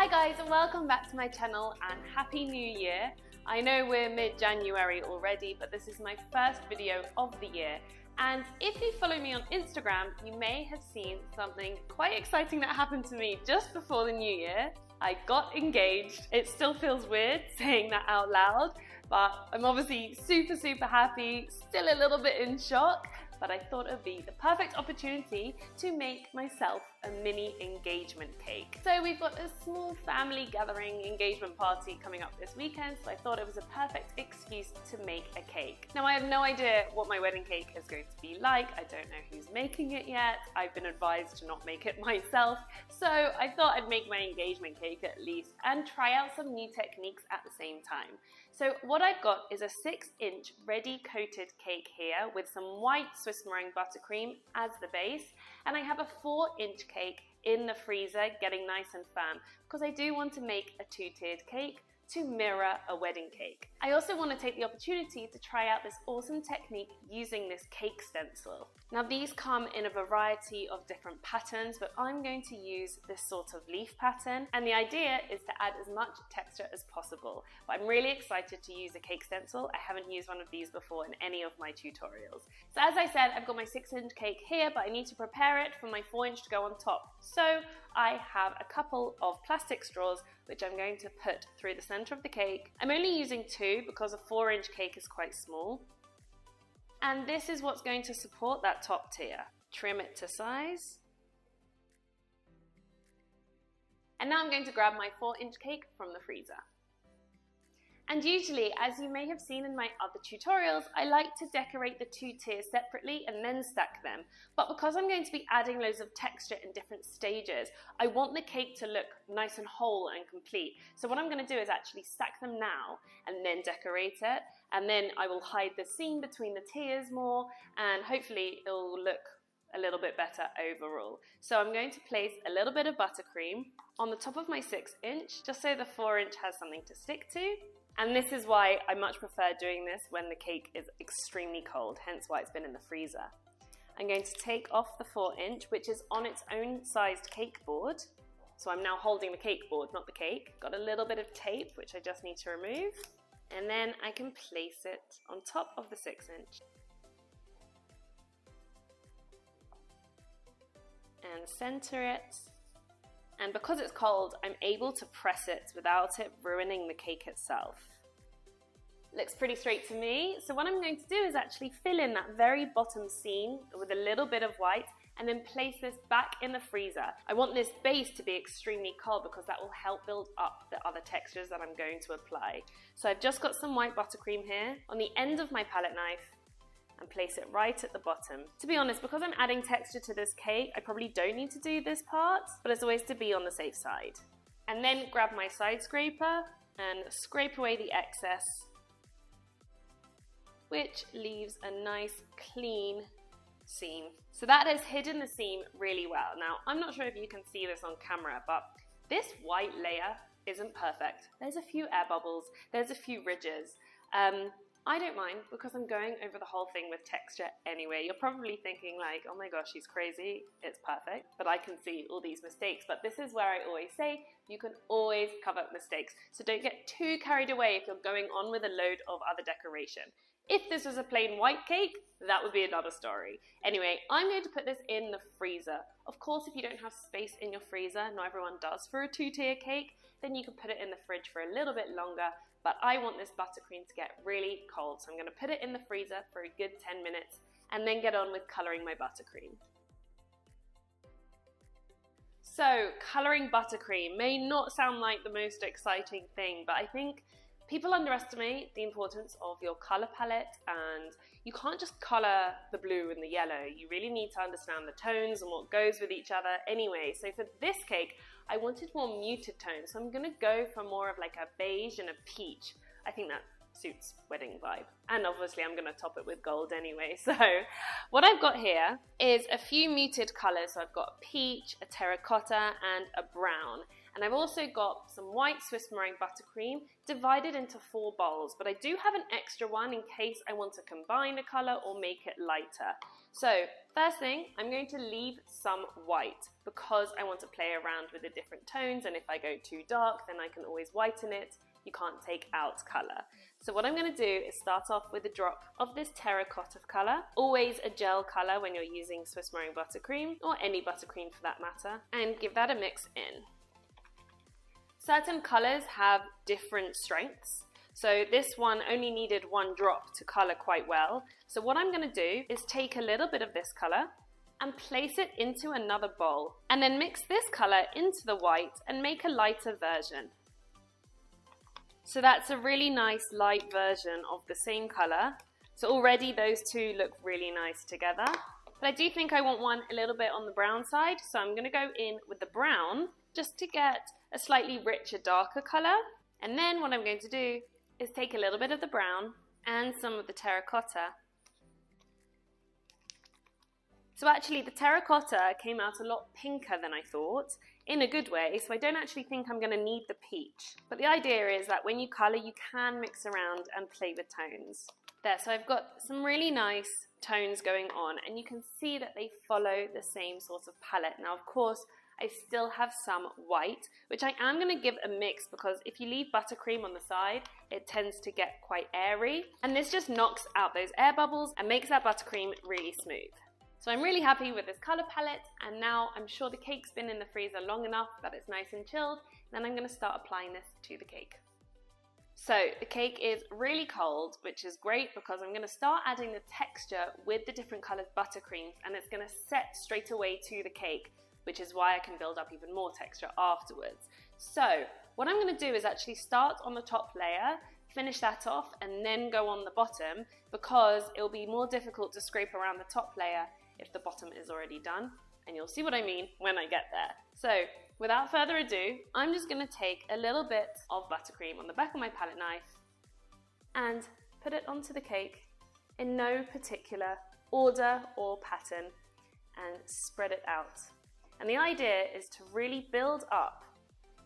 Hi guys, and welcome back to my channel and Happy New Year. I know we're mid-January already, but this is my first video of the year. And if you follow me on Instagram, you may have seen something quite exciting that happened to me just before the new year. I got engaged. It still feels weird saying that out loud, but I'm obviously super happy, still a little bit in shock, but I thought it would be the perfect opportunity to make myself a mini engagement cake. So we've got a small family gathering engagement party coming up this weekend, so I thought it was a perfect excuse to make a cake. Now I have no idea what my wedding cake is going to be like. I don't know who's making it yet. I've been advised to not make it myself, so I thought I'd make my engagement cake at least and try out some new techniques at the same time. So what I've got is a 6-inch ready coated cake here with some white Swiss meringue buttercream as the base, and I have a 4-inch cake in the freezer getting nice and firm because I do want to make a 2-tiered cake to mirror a wedding cake. I also want to take the opportunity to try out this awesome technique using this cake stencil. Now these come in a variety of different patterns, but I'm going to use this sort of leaf pattern, and the idea is to add as much texture as possible. But I'm really excited to use a cake stencil. I haven't used one of these before in any of my tutorials. So as I said, I've got my 6-inch cake here, but I need to prepare it for my 4-inch to go on top. So I have a couple of plastic straws which I'm going to put through the center of the cake. I'm only using 2 because a 4-inch cake is quite small. And this is what's going to support that top tier. Trim it to size. And now I'm going to grab my 4-inch cake from the freezer. And usually, as you may have seen in my other tutorials, I like to decorate the 2 tiers separately and then stack them. But because I'm going to be adding loads of texture in different stages, I want the cake to look nice and whole and complete. So what I'm going to do is actually stack them now and then decorate it. And then I will hide the seam between the tiers more, and hopefully it'll look a little bit better overall. So I'm going to place a little bit of buttercream on the top of my 6-inch, just so the 4-inch has something to stick to. And this is why I much prefer doing this when the cake is extremely cold, hence why it's been in the freezer. I'm going to take off the 4-inch, which is on its own sized cake board. So I'm now holding the cake board, not the cake. Got a little bit of tape, which I just need to remove. And then I can place it on top of the 6-inch. And center it. And because it's cold, I'm able to press it without it ruining the cake itself. Looks pretty straight to me. So what I'm going to do is actually fill in that very bottom seam with a little bit of white and then place this back in the freezer. I want this base to be extremely cold because that will help build up the other textures that I'm going to apply. So I've just got some white buttercream here on the end of my palette knife and place it right at the bottom. To be honest, because I'm adding texture to this cake, I probably don't need to do this part, but it's always to be on the safe side. And then grab my side scraper and scrape away the excess, which leaves a nice clean seam. So that has hidden the seam really well. Now, I'm not sure if you can see this on camera, but this white layer isn't perfect. There's a few air bubbles, there's a few ridges. I don't mind because I'm going over the whole thing with texture anyway. You're probably thinking like, oh my gosh, she's crazy. It's perfect, but I can see all these mistakes. But this is where I always say, you can always cover up mistakes. So don't get too carried away if you're going on with a load of other decoration. If this was a plain white cake, that would be another story. Anyway, I'm going to put this in the freezer. Of course, if you don't have space in your freezer, not everyone does for a 2-tier cake, then you can put it in the fridge for a little bit longer. But I want this buttercream to get really cold, so I'm going to put it in the freezer for a good 10 minutes and then get on with colouring my buttercream. So, colouring buttercream may not sound like the most exciting thing, but I think people underestimate the importance of your colour palette, and you can't just colour the blue and the yellow. You really need to understand the tones and what goes with each other anyway. So for this cake, I wanted more muted tones, so I'm going to go for more of like a beige and a peach. I think that suits wedding vibe. And obviously I'm going to top it with gold anyway. So what I've got here is a few muted colours. So I've got a peach, a terracotta and a brown. And I've also got some white Swiss meringue buttercream divided into 4 bowls, but I do have an extra one in case I want to combine a colour or make it lighter. So first thing, I'm going to leave some white because I want to play around with the different tones, and if I go too dark then I can always whiten it. You can't take out colour. So what I'm going to do is start off with a drop of this terracotta colour, always a gel colour when you're using Swiss meringue buttercream, or any buttercream for that matter, and give that a mix in. Certain colours have different strengths, so this one only needed 1 drop to colour quite well. So what I'm going to do is take a little bit of this colour and place it into another bowl, and then mix this colour into the white and make a lighter version. So that's a really nice light version of the same colour. So already those two look really nice together. But I do think I want one a little bit on the brown side, so I'm going to go in with the brown just to get a slightly richer, darker colour. And then what I'm going to do is take a little bit of the brown and some of the terracotta. So actually the terracotta came out a lot pinker than I thought, in a good way, so I don't actually think I'm going to need the peach. But the idea is that when you colour, you can mix around and play with tones. There, so I've got some really nice tones going on, and you can see that they follow the same sort of palette. Now, of course, I still have some white, which I am going to give a mix because if you leave buttercream on the side, it tends to get quite airy. And this just knocks out those air bubbles and makes that buttercream really smooth. So I'm really happy with this colour palette, and now I'm sure the cake's been in the freezer long enough that it's nice and chilled. Then I'm going to start applying this to the cake. So the cake is really cold, which is great because I'm going to start adding the texture with the different coloured buttercreams, and it's going to set straight away to the cake, which is why I can build up even more texture afterwards. So what I'm going to do is actually start on the top layer, finish that off, and then go on the bottom, because it'll be more difficult to scrape around the top layer if the bottom is already done, and you'll see what I mean when I get there. So without further ado, I'm just going to take a little bit of buttercream on the back of my palette knife and put it onto the cake in no particular order or pattern, and spread it out. And the idea is to really build up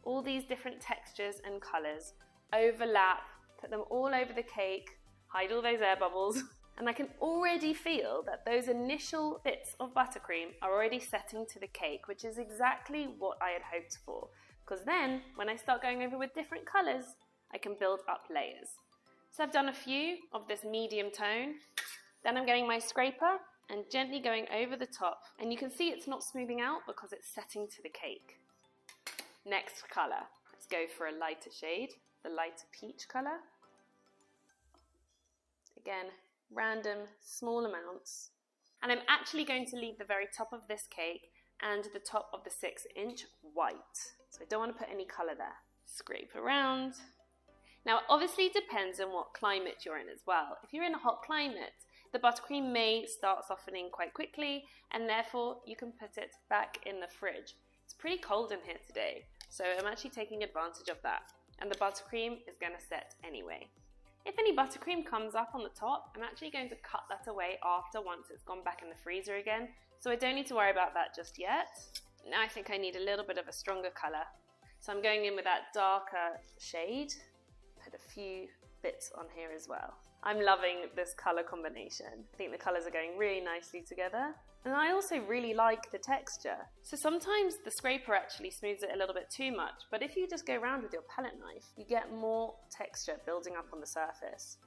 all these different textures and colours, overlap, put them all over the cake, hide all those air bubbles. And I can already feel that those initial bits of buttercream are already setting to the cake, which is exactly what I had hoped for. Because then, when I start going over with different colours, I can build up layers. So I've done a few of this medium tone. Then I'm getting my scraper and gently going over the top. And you can see it's not smoothing out because it's setting to the cake. Next colour. Let's go for a lighter shade, the lighter peach colour. Again, random small amounts, and I'm actually going to leave the very top of this cake and the top of the 6-inch white, so I don't want to put any colour there. Scrape around. Now obviously it depends on what climate you're in as well. If you're in a hot climate, the buttercream may start softening quite quickly, and therefore you can put it back in the fridge. It's pretty cold in here today, so I'm actually taking advantage of that, and the buttercream is going to set anyway. If any buttercream comes up on the top, I'm actually going to cut that away after, once it's gone back in the freezer again, so I don't need to worry about that just yet. Now I think I need a little bit of a stronger colour, so I'm going in with that darker shade. Put a few bits on here as well. I'm loving this colour combination. I think the colours are going really nicely together. And I also really like the texture. So sometimes the scraper actually smooths it a little bit too much, but if you just go around with your palette knife, you get more texture building up on the surface.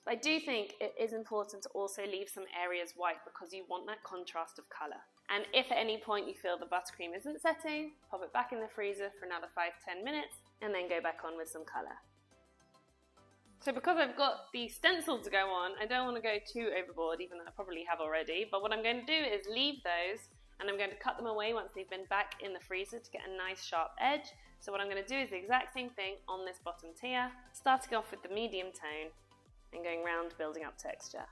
But I do think it is important to also leave some areas white because you want that contrast of colour. And if at any point you feel the buttercream isn't setting, pop it back in the freezer for another 5–10 minutes and then go back on with some colour. So because I've got the stencil to go on, I don't want to go too overboard, even though I probably have already, but what I'm going to do is leave those, and I'm going to cut them away once they've been back in the freezer to get a nice sharp edge. So what I'm going to do is the exact same thing on this bottom tier, starting off with the medium tone and going round building up texture.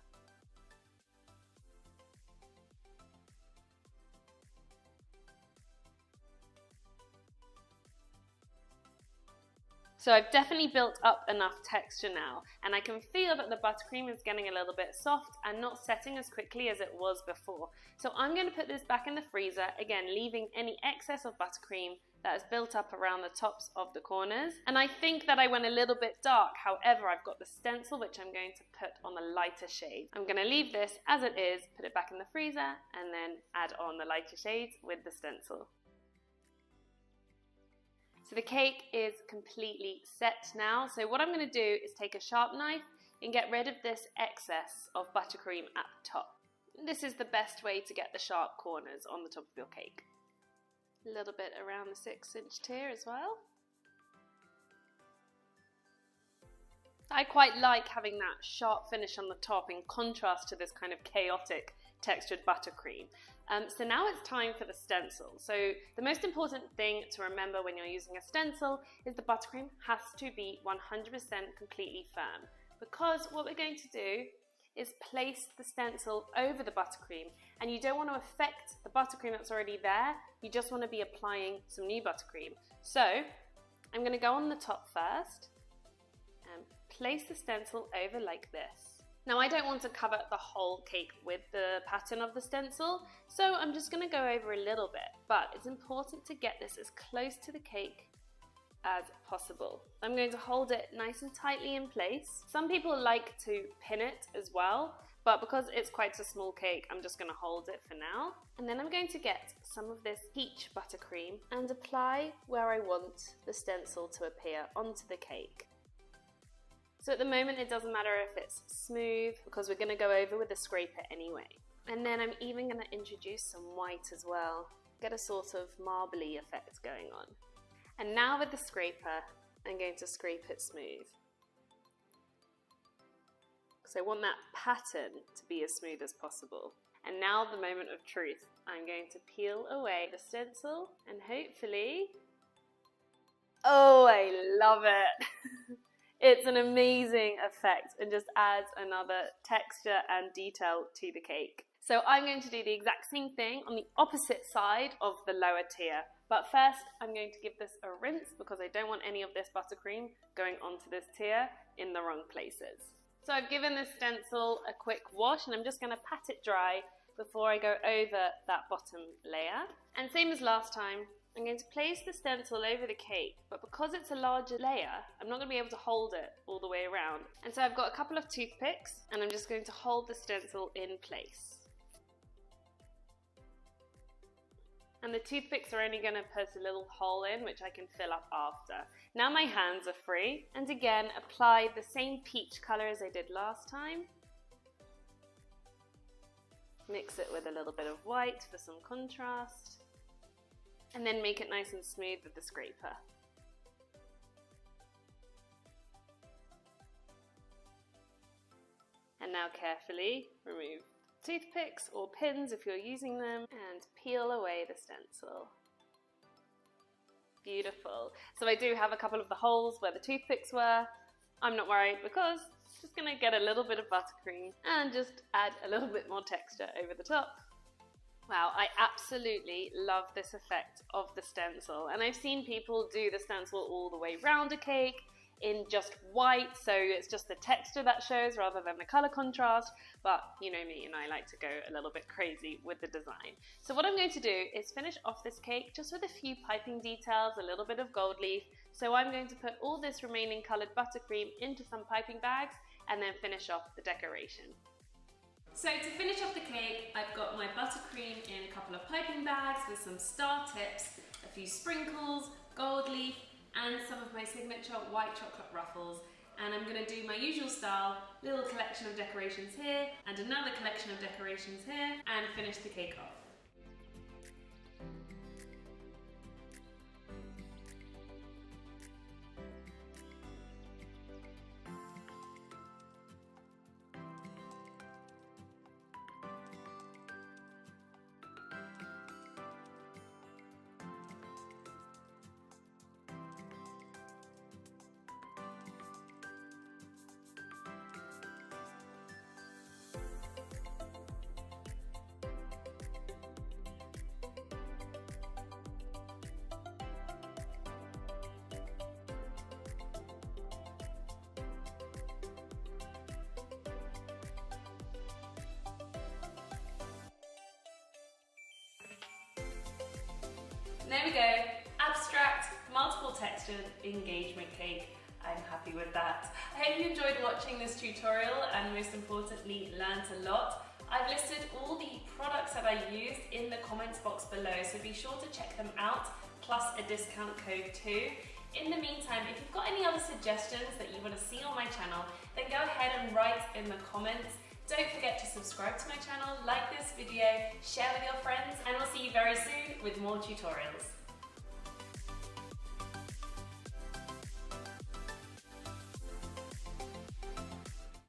So I've definitely built up enough texture now, and I can feel that the buttercream is getting a little bit soft and not setting as quickly as it was before. So I'm going to put this back in the freezer, again leaving any excess of buttercream that has built up around the tops of the corners. And I think that I went a little bit dark, however I've got the stencil which I'm going to put on a lighter shade. I'm going to leave this as it is, put it back in the freezer, and then add on the lighter shades with the stencil. So the cake is completely set now. So what I'm going to do is take a sharp knife and get rid of this excess of buttercream at the top. This is the best way to get the sharp corners on the top of your cake. A little bit around the 6-inch tier as well. I quite like having that sharp finish on the top in contrast to this kind of chaotic textured buttercream. So now it's time for the stencil. So the most important thing to remember when you're using a stencil is the buttercream has to be 100% completely firm, because what we're going to do is place the stencil over the buttercream, and you don't want to affect the buttercream that's already there, you just want to be applying some new buttercream. So I'm going to go on the top first and place the stencil over like this. Now I don't want to cover the whole cake with the pattern of the stencil, so I'm just going to go over a little bit, but it's important to get this as close to the cake as possible. I'm going to hold it nice and tightly in place. Some people like to pin it as well, but because it's quite a small cake, I'm just going to hold it for now. And then I'm going to get some of this peach buttercream and apply where I want the stencil to appear onto the cake. So at the moment it doesn't matter if it's smooth, because we're going to go over with a scraper anyway. And then I'm even going to introduce some white as well, get a sort of marbly effect going on. And now with the scraper, I'm going to scrape it smooth. So I want that pattern to be as smooth as possible. And now the moment of truth. I'm going to peel away the stencil and hopefully... Oh, I love it! It's an amazing effect and just adds another texture and detail to the cake. So I'm going to do the exact same thing on the opposite side of the lower tier. But first, I'm going to give this a rinse because I don't want any of this buttercream going onto this tier in the wrong places. So I've given this stencil a quick wash and I'm just going to pat it dry before I go over that bottom layer. And same as last time, I'm going to place the stencil over the cake, but because it's a larger layer, I'm not going to be able to hold it all the way around. And so I've got a couple of toothpicks and I'm just going to hold the stencil in place. And the toothpicks are only going to put a little hole in, which I can fill up after. Now my hands are free, and again apply the same peach colour as I did last time. Mix it with a little bit of white for some contrast. And then make it nice and smooth with the scraper. And now carefully remove toothpicks or pins if you're using them and peel away the stencil. Beautiful. So I do have a couple of the holes where the toothpicks were. I'm not worried because it's just going to get a little bit of buttercream and just add a little bit more texture over the top. Wow, I absolutely love this effect of the stencil, and I've seen people do the stencil all the way round a cake in just white, so it's just the texture that shows rather than the colour contrast, but you know me and I like to go a little bit crazy with the design. So what I'm going to do is finish off this cake just with a few piping details, a little bit of gold leaf, so I'm going to put all this remaining coloured buttercream into some piping bags and then finish off the decoration. So to finish off the cake, I've got my buttercream in a couple of piping bags with some star tips, a few sprinkles, gold leaf, and some of my signature white chocolate ruffles. And I'm going to do my usual style, little collection of decorations here, and another collection of decorations here, and finish the cake off. There we go, abstract, multiple textured engagement cake. I'm happy with that. I hope you enjoyed watching this tutorial and most importantly learnt a lot. I've listed all the products that I used in the comments box below, so be sure to check them out, plus a discount code too. In the meantime, if you've got any other suggestions that you want to see on my channel, then go ahead and write in the comments. Don't forget to subscribe to my channel, like this video, share with your friends, and we'll see you very soon with more tutorials.